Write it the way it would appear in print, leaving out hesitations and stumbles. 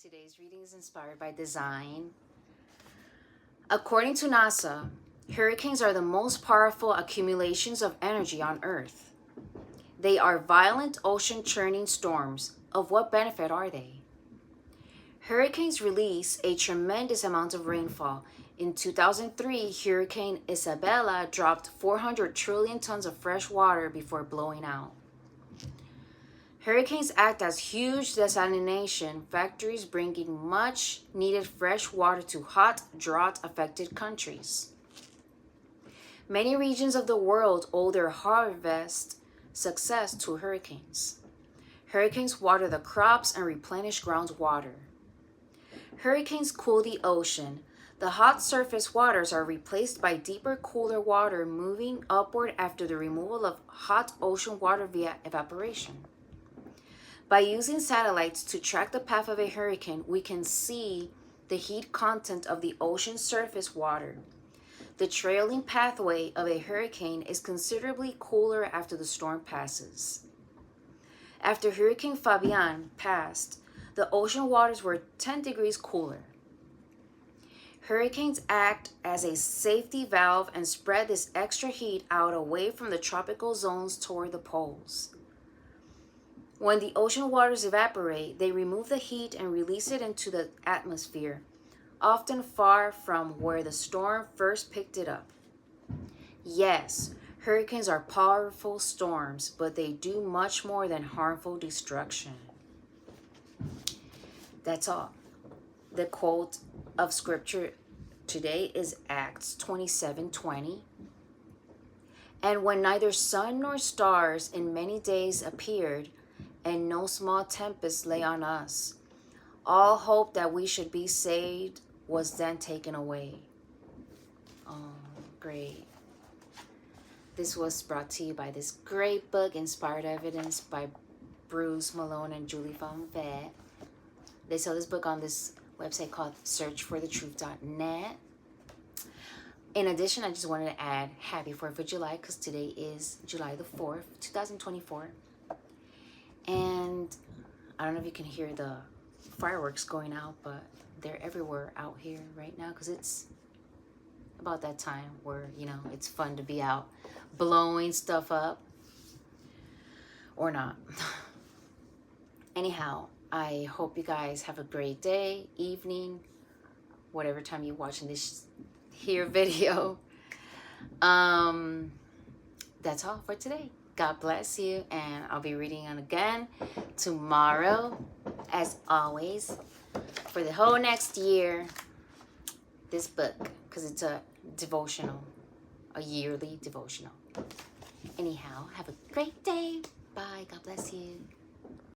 Today's reading is inspired by design. According to NASA, hurricanes are the most powerful accumulations of energy on Earth. They are violent ocean-churning storms. Of what benefit are they? Hurricanes release a tremendous amount of rainfall. In 2003, Hurricane Isabella dropped 400 trillion tons of fresh water before blowing out. Hurricanes act as huge desalination factories, bringing much needed fresh water to hot, drought-affected countries. Many regions of the world owe their harvest success to hurricanes. Hurricanes water the crops and replenish groundwater. Hurricanes cool the ocean. The hot surface waters are replaced by deeper, cooler water moving upward after the removal of hot ocean water via evaporation. By using satellites to track the path of a hurricane, we can see the heat content of the ocean surface water. The trailing pathway of a hurricane is considerably cooler after the storm passes. After Hurricane Fabian passed, the ocean waters were 10 degrees cooler. Hurricanes act as a safety valve and spread this extra heat out away from the tropical zones toward the poles. When the ocean waters evaporate, they remove the heat and release it into the atmosphere, often far from where the storm first picked it up. Yes, hurricanes are powerful storms, but they do much more than harmful destruction. That's all. The quote of scripture today is Acts 27:20. And when neither sun nor stars in many days appeared, and no small tempest lay on us, all hope that we should be saved was then taken away. Oh, great. This was brought to you by this great book, Inspired Evidence by Bruce Malone and Julie Von Vett. They sell this book on this website called searchforthetruth.net. In addition, I just wanted to add happy 4th of July because today is July the 4th, 2024. And I don't know if you can hear the fireworks going out, but they're everywhere out here right now because it's about that time where, it's fun to be out blowing stuff up or not. Anyhow, I hope you guys have a great day, evening, whatever time you're watching this here video. That's all for today. God bless you, and I'll be reading on again tomorrow, as always, for the whole next year, this book, because it's a devotional, a yearly devotional. Anyhow, have a great day. Bye. God bless you.